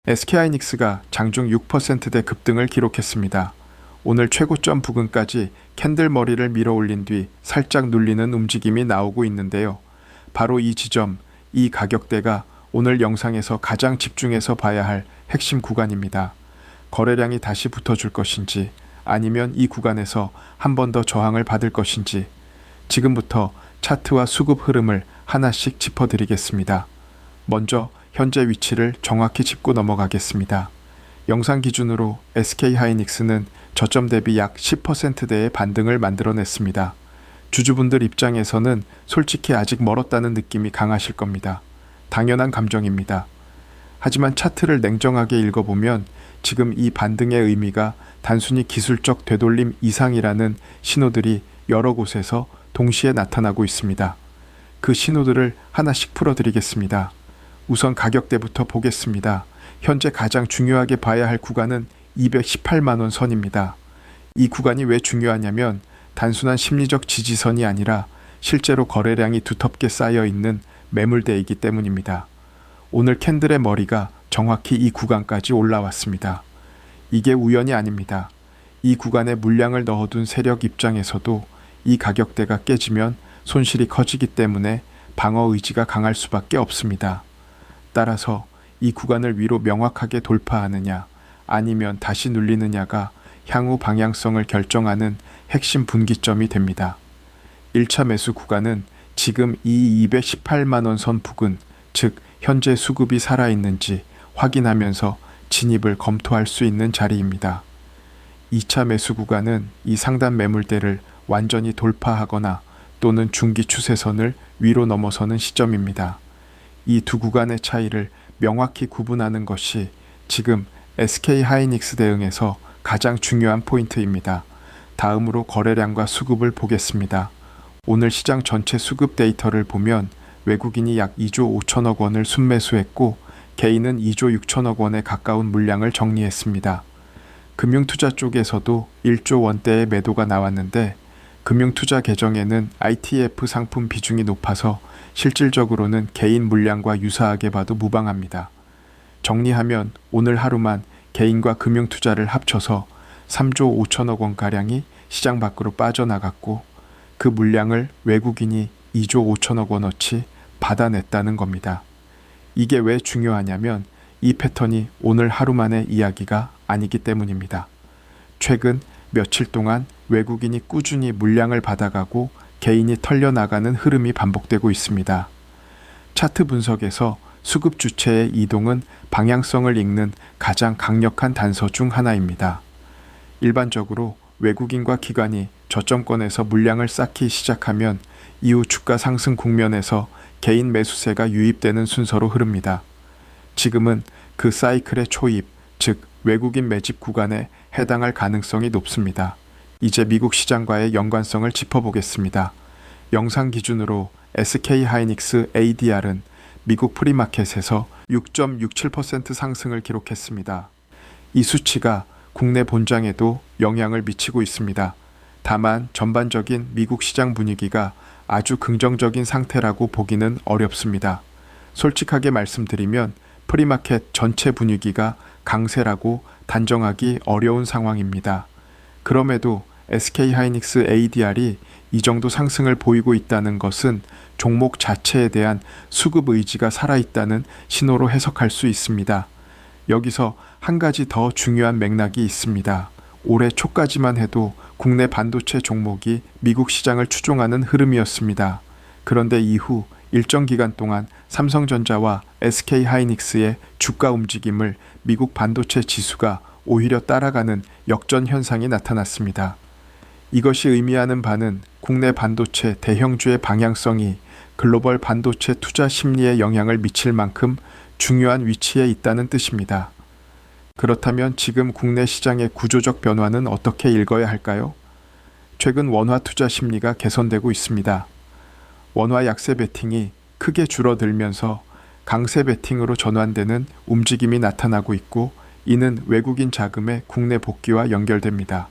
SK하이닉스가 장중 6%대 급등을 기록했습니다. 오늘 최고점 부근까지 캔들 머리를 밀어 올린 뒤 살짝 눌리는 움직임이 나오고 있는데요. 바로 이 지점, 이 가격대가 오늘 영상에서 가장 집중해서 봐야 할 핵심 구간입니다. 거래량이 다시 붙어줄 것인지 아니면 이 구간에서 한 번 더 저항을 받을 것인지 지금부터 차트와 수급 흐름을 하나씩 짚어드리겠습니다. 먼저 현재 위치를 정확히 짚고 넘어가겠습니다. 영상 기준으로 SK하이닉스는 저점 대비 약 10%대의 반등을 만들어냈습니다. 주주분들 입장에서는 솔직히 아직 멀었다는 느낌이 강하실 겁니다. 당연한 감정입니다. 하지만 차트를 냉정하게 읽어보면 지금 이 반등의 의미가 단순히 기술적 되돌림 이상이라는 신호들이 여러 곳에서 동시에 나타나고 있습니다. 그 신호들을 하나씩 풀어드리겠습니다. 우선 가격대부터 보겠습니다. 현재 가장 중요하게 봐야 할 구간은 218만원 선입니다. 이 구간이 왜 중요하냐면 단순한 심리적 지지선이 아니라 실제로 거래량이 두텁게 쌓여 있는 매물대이기 때문입니다. 오늘 캔들의 머리가 정확히 이 구간까지 올라왔습니다. 이게 우연이 아닙니다. 이 구간에 물량을 넣어둔 세력 입장에서도 이 가격대가 깨지면 손실이 커지기 때문에 방어 의지가 강할 수밖에 없습니다. 따라서 이 구간을 위로 명확하게 돌파하느냐 아니면 다시 눌리느냐가 향후 방향성을 결정하는 핵심 분기점이 됩니다. 1차 매수 구간은 지금 이 218만원 선 부근, 즉 현재 수급이 살아있는지 확인하면서 진입을 검토할 수 있는 자리입니다. 2차 매수 구간은 이 상단 매물대를 완전히 돌파하거나 또는 중기 추세선을 위로 넘어서는 시점입니다. 이 두 구간의 차이를 명확히 구분하는 것이 지금 SK하이닉스 대응에서 가장 중요한 포인트입니다. 다음으로 거래량과 수급을 보겠습니다. 오늘 시장 전체 수급 데이터를 보면 외국인이 약 2조 5천억 원을 순매수했고 개인은 2조 6천억 원에 가까운 물량을 정리했습니다. 금융투자 쪽에서도 1조 원대의 매도가 나왔는데 금융투자 계정에는 ITF 상품 비중이 높아서 실질적으로는 개인 물량과 유사하게 봐도 무방합니다. 정리하면 오늘 하루만 개인과 금융투자를 합쳐서 3조 5천억 원가량이 시장 밖으로 빠져나갔고 그 물량을 외국인이 2조 5천억 원어치 받아냈다는 겁니다. 이게 왜 중요하냐면 이 패턴이 오늘 하루만의 이야기가 아니기 때문입니다. 최근 며칠 동안 외국인이 꾸준히 물량을 받아가고 개인이 털려나가는 흐름이 반복되고 있습니다. 차트 분석에서 수급 주체의 이동은 방향성을 읽는 가장 강력한 단서 중 하나입니다. 일반적으로 외국인과 기관이 저점권에서 물량을 쌓기 시작하면 이후 주가 상승 국면에서 개인 매수세가 유입되는 순서로 흐릅니다. 지금은 그 사이클의 초입, 즉 외국인 매집 구간에 해당할 가능성이 높습니다. 이제 미국 시장과의 연관성을 짚어보겠습니다. 영상 기준으로 SK하이닉스 ADR은 미국 프리마켓에서 6.67% 상승을 기록했습니다. 이 수치가 국내 본장에도 영향을 미치고 있습니다. 다만 전반적인 미국 시장 분위기가 아주 긍정적인 상태라고 보기는 어렵습니다. 솔직하게 말씀드리면 프리마켓 전체 분위기가 강세라고 단정하기 어려운 상황입니다. 그럼에도 SK하이닉스 ADR이 이 정도 상승을 보이고 있다는 것은 종목 자체에 대한 수급 의지가 살아있다는 신호로 해석할 수 있습니다. 여기서 한 가지 더 중요한 맥락이 있습니다. 올해 초까지만 해도 국내 반도체 종목이 미국 시장을 추종하는 흐름이었습니다. 그런데 이후 일정 기간 동안 삼성전자와 SK하이닉스의 주가 움직임을 미국 반도체 지수가 오히려 따라가는 역전 현상이 나타났습니다. 이것이 의미하는 바는 국내 반도체 대형주의 방향성이 글로벌 반도체 투자 심리에 영향을 미칠 만큼 중요한 위치에 있다는 뜻입니다. 그렇다면 지금 국내 시장의 구조적 변화는 어떻게 읽어야 할까요? 최근 원화 투자 심리가 개선되고 있습니다. 원화 약세 베팅이 크게 줄어들면서 강세 베팅으로 전환되는 움직임이 나타나고 있고 이는 외국인 자금의 국내 복귀와 연결됩니다.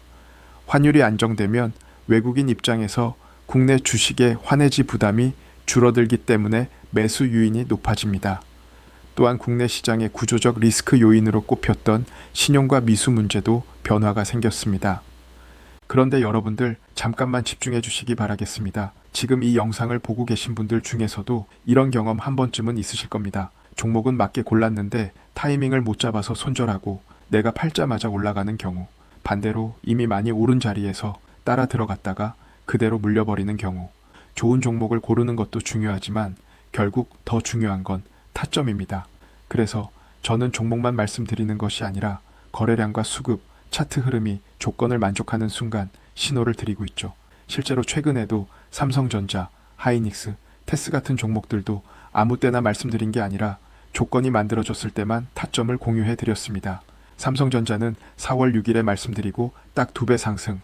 환율이 안정되면 외국인 입장에서 국내 주식의 환해지 부담이 줄어들기 때문에 매수 유인이 높아집니다. 또한 국내 시장의 구조적 리스크 요인으로 꼽혔던 신용과 미수 문제도 변화가 생겼습니다. 그런데 여러분들 잠깐만 집중해 주시기 바라겠습니다. 지금 이 영상을 보고 계신 분들 중에서도 이런 경험 한 번쯤은 있으실 겁니다. 종목은 맞게 골랐는데 타이밍을 못 잡아서 손절하고 내가 팔자마자 올라가는 경우, 반대로 이미 많이 오른 자리에서 따라 들어갔다가 그대로 물려버리는 경우. 좋은 종목을 고르는 것도 중요하지만 결국 더 중요한 건 타점입니다. 그래서 저는 종목만 말씀드리는 것이 아니라 거래량과 수급, 차트 흐름이 조건을 만족하는 순간 신호를 드리고 있죠. 실제로 최근에도 삼성전자, 하이닉스, 테스 같은 종목들도 아무 때나 말씀드린 게 아니라 조건이 만들어졌을 때만 타점을 공유해 드렸습니다. 삼성전자는 4월 6일에 말씀드리고 딱 2배 상승,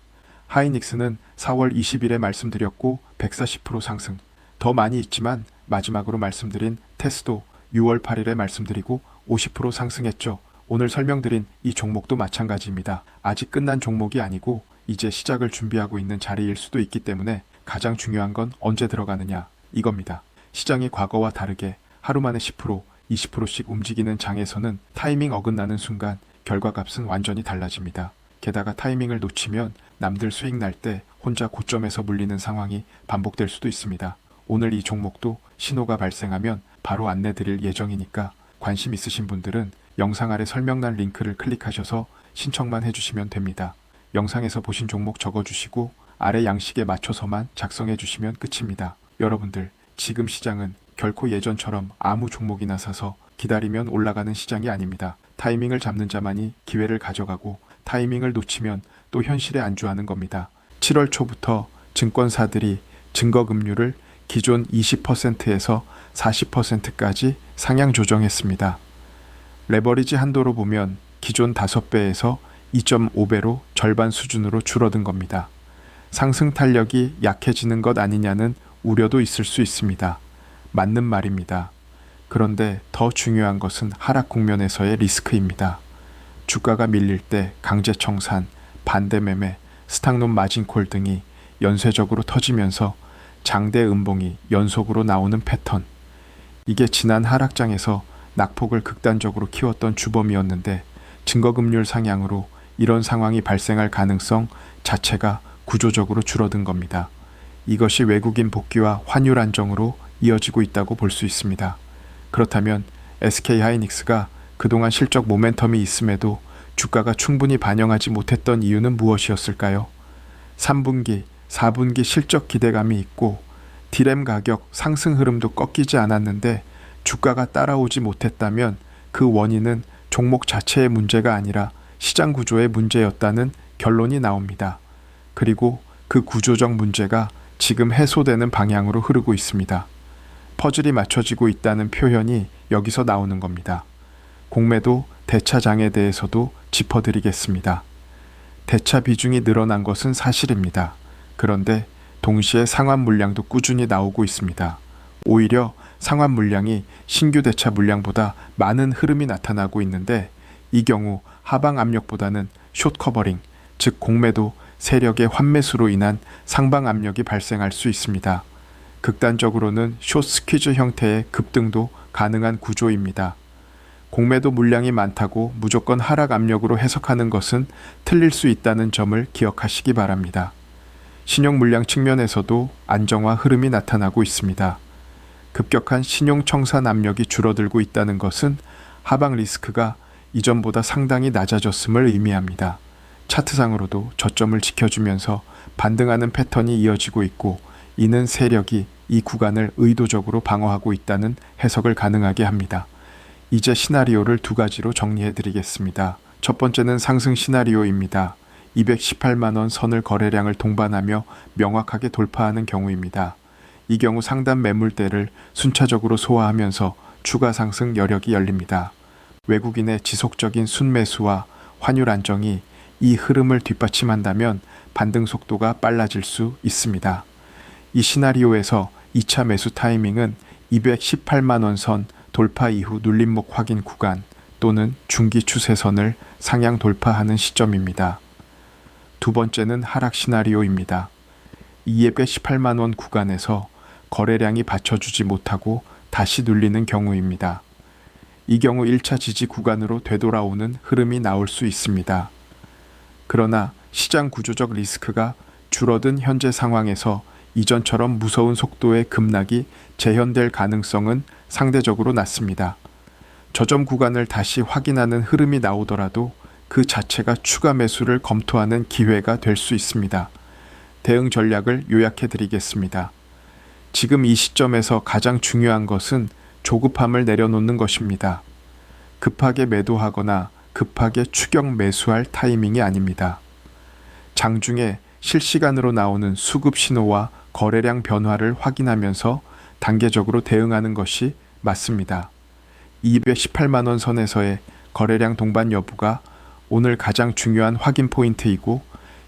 하이닉스는 4월 20일에 말씀드렸고 140% 상승, 더 많이 있지만 마지막으로 말씀드린 테스도 6월 8일에 말씀드리고 50% 상승했죠. 오늘 설명드린 이 종목도 마찬가지입니다. 아직 끝난 종목이 아니고 이제 시작을 준비하고 있는 자리일 수도 있기 때문에 가장 중요한 건 언제 들어가느냐 이겁니다. 시장이 과거와 다르게 하루 만에 10%, 20%씩 움직이는 장에서는 타이밍 어긋나는 순간 결과값은 완전히 달라집니다. 게다가 타이밍을 놓치면 남들 수익 날 때 혼자 고점에서 물리는 상황이 반복될 수도 있습니다. 오늘 이 종목도 신호가 발생하면 바로 안내 드릴 예정이니까 관심 있으신 분들은 영상 아래 설명란 링크를 클릭하셔서 신청만 해주시면 됩니다. 영상에서 보신 종목 적어주시고 아래 양식에 맞춰서만 작성해 주시면 끝입니다. 여러분들, 지금 시장은 결코 예전처럼 아무 종목이나 사서 기다리면 올라가는 시장이 아닙니다. 타이밍을 잡는 자만이 기회를 가져가고 타이밍을 놓치면 또 현실에 안주하는 겁니다. 7월 초부터 증권사들이 증거금률을 기존 20%에서 40%까지 상향 조정했습니다. 레버리지 한도로 보면 기존 5배에서 2.5배로 절반 수준으로 줄어든 겁니다. 상승 탄력이 약해지는 것 아니냐는 우려도 있을 수 있습니다. 맞는 말입니다. 그런데 더 중요한 것은 하락 국면에서의 리스크입니다. 주가가 밀릴 때 강제 청산, 반대 매매, 스탁론 마진콜 등이 연쇄적으로 터지면서 장대 음봉이 연속으로 나오는 패턴. 이게 지난 하락장에서 낙폭을 극단적으로 키웠던 주범이었는데 증거금률 상향으로 이런 상황이 발생할 가능성 자체가 구조적으로 줄어든 겁니다. 이것이 외국인 복귀와 환율 안정으로 이어지고 있다고 볼 수 있습니다. 그렇다면 SK하이닉스가 그동안 실적 모멘텀이 있음에도 주가가 충분히 반영하지 못했던 이유는 무엇이었을까요? 3분기, 4분기 실적 기대감이 있고 디램 가격 상승 흐름도 꺾이지 않았는데 주가가 따라오지 못했다면 그 원인은 종목 자체의 문제가 아니라 시장 구조의 문제였다는 결론이 나옵니다. 그리고 그 구조적 문제가 지금 해소되는 방향으로 흐르고 있습니다. 퍼즐이 맞춰지고 있다는 표현이 여기서 나오는 겁니다. 공매도 대차장에 대해서도 짚어드리겠습니다. 대차 비중이 늘어난 것은 사실입니다. 그런데 동시에 상환 물량도 꾸준히 나오고 있습니다. 오히려 상환 물량이 신규 대차 물량보다 많은 흐름이 나타나고 있는데 이 경우 하방 압력보다는 숏 커버링, 즉 공매도 세력의 환매수로 인한 상방 압력이 발생할 수 있습니다. 극단적으로는 숏 스퀴즈 형태의 급등도 가능한 구조입니다. 공매도 물량이 많다고 무조건 하락 압력으로 해석하는 것은 틀릴 수 있다는 점을 기억하시기 바랍니다. 신용 물량 측면에서도 안정화 흐름이 나타나고 있습니다. 급격한 신용 청산 압력이 줄어들고 있다는 것은 하방 리스크가 이전보다 상당히 낮아졌음을 의미합니다. 차트상으로도 저점을 지켜주면서 반등하는 패턴이 이어지고 있고 이는 세력이 이 구간을 의도적으로 방어하고 있다는 해석을 가능하게 합니다. 이제 시나리오를 두 가지로 정리해 드리겠습니다. 첫 번째는 상승 시나리오입니다. 218만원 선을 거래량을 동반하며 명확하게 돌파하는 경우입니다. 이 경우 상단 매물대를 순차적으로 소화하면서 추가 상승 여력이 열립니다. 외국인의 지속적인 순매수와 환율 안정이 이 흐름을 뒷받침한다면 반등 속도가 빨라질 수 있습니다. 이 시나리오에서 2차 매수 타이밍은 218만원 선 돌파 이후 눌림목 확인 구간 또는 중기 추세선을 상향 돌파하는 시점입니다. 두 번째는 하락 시나리오입니다. 218만원 구간에서 거래량이 받쳐주지 못하고 다시 눌리는 경우입니다. 이 경우 1차 지지 구간으로 되돌아오는 흐름이 나올 수 있습니다. 그러나 시장 구조적 리스크가 줄어든 현재 상황에서 이전처럼 무서운 속도의 급락이 재현될 가능성은 상대적으로 낮습니다. 저점 구간을 다시 확인하는 흐름이 나오더라도 그 자체가 추가 매수를 검토하는 기회가 될 수 있습니다. 대응 전략을 요약해 드리겠습니다. 지금 이 시점에서 가장 중요한 것은 조급함을 내려놓는 것입니다. 급하게 매도하거나 급하게 추격 매수할 타이밍이 아닙니다. 장중에 실시간으로 나오는 수급 신호와 거래량 변화를 확인하면서 단계적으로 대응하는 것이 맞습니다. 218만 원 선에서의 거래량 동반 여부가 오늘 가장 중요한 확인 포인트이고,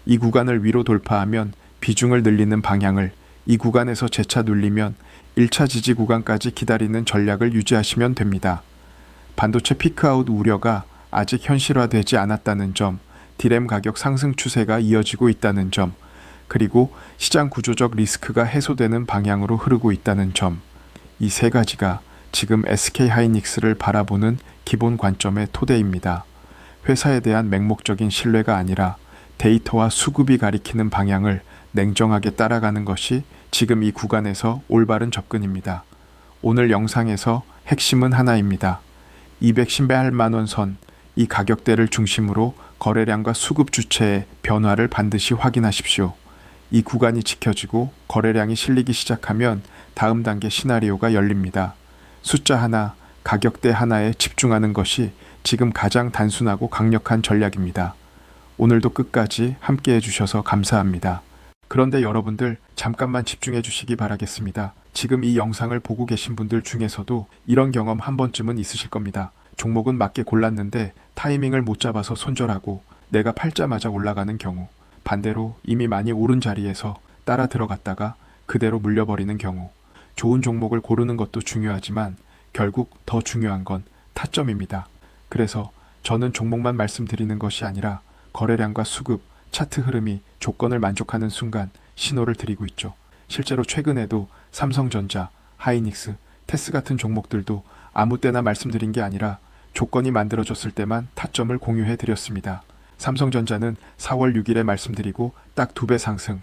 이 구간을 위로 돌파하면 비중을 늘리는 방향을, 이 구간에서 재차 눌리면 1차 지지 구간까지 기다리는 전략을 유지하시면 됩니다. 반도체 피크아웃 우려가 아직 현실화되지 않았다는 점, 디램 가격 상승 추세가 이어지고 있다는 점, 그리고 시장 구조적 리스크가 해소되는 방향으로 흐르고 있다는 점, 이 세 가지가 지금 SK하이닉스를 바라보는 기본 관점의 토대입니다. 회사에 대한 맹목적인 신뢰가 아니라 데이터와 수급이 가리키는 방향을 냉정하게 따라가는 것이 지금 이 구간에서 올바른 접근입니다. 오늘 영상에서 핵심은 하나입니다. 218만 원 선, 이 가격대를 중심으로 거래량과 수급 주체의 변화를 반드시 확인하십시오. 이 구간이 지켜지고 거래량이 실리기 시작하면 다음 단계 시나리오가 열립니다. 숫자 하나, 가격대 하나에 집중하는 것이 지금 가장 단순하고 강력한 전략입니다. 오늘도 끝까지 함께 해주셔서 감사합니다. 그런데 여러분들 잠깐만 집중해 주시기 바라겠습니다. 지금 이 영상을 보고 계신 분들 중에서도 이런 경험 한 번쯤은 있으실 겁니다. 종목은 맞게 골랐는데 타이밍을 못 잡아서 손절하고 내가 팔자마자 올라가는 경우, 반대로 이미 많이 오른 자리에서 따라 들어갔다가 그대로 물려버리는 경우. 좋은 종목을 고르는 것도 중요하지만 결국 더 중요한 건 타점입니다. 그래서 저는 종목만 말씀드리는 것이 아니라 거래량과 수급, 차트 흐름이 조건을 만족하는 순간 신호를 드리고 있죠. 실제로 최근에도 삼성전자, 하이닉스, 테스 같은 종목들도 아무 때나 말씀드린 게 아니라 조건이 만들어졌을 때만 타점을 공유해 드렸습니다. 삼성전자는 4월 6일에 말씀드리고 딱 2배 상승,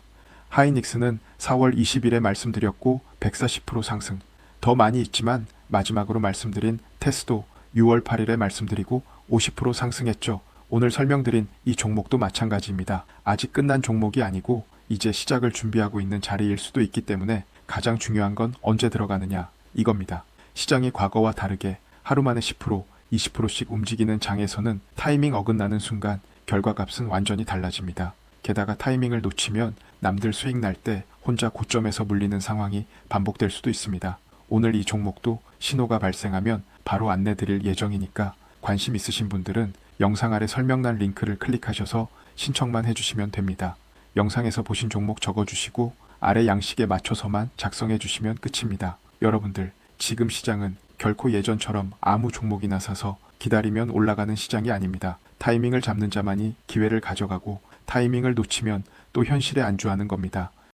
하이닉스는 4월 20일에 말씀드렸고 140% 상승, 더 많이 있지만 마지막으로 말씀드린 테스도 6월 8일에 말씀드리고 50% 상승했죠. 오늘 설명드린 이 종목도 마찬가지입니다. 아직 끝난 종목이 아니고 이제 시작을 준비하고 있는 자리일 수도 있기 때문에 가장 중요한 건 언제 들어가느냐 이겁니다. 시장이 과거와 다르게 하루 만에 10%, 20%씩 움직이는 장에서는 타이밍 어긋나는 순간 결과값은 완전히 달라집니다. 게다가 타이밍을 놓치면 남들 수익 날 때 혼자 고점에서 물리는 상황이 반복될 수도 있습니다. 오늘 이 종목도 신호가 발생하면 바로 안내 드릴 예정이니까 관심 있으신 분들은 영상 아래 설명란 링크를 클릭하셔서 신청만 해주시면 됩니다. 영상에서 보신 종목 적어주시고 아래 양식에 맞춰서만 작성해 주시면 끝입니다. 여러분들, 지금 시장은 결코 예전처럼 아무 종목이나 사서 기다리면 올라가는 시장이 아닙니다. 타이밍을 잡는 자만이 기회를 가져가고 타이밍을 놓치면 또 현실에 안주하는 겁니다.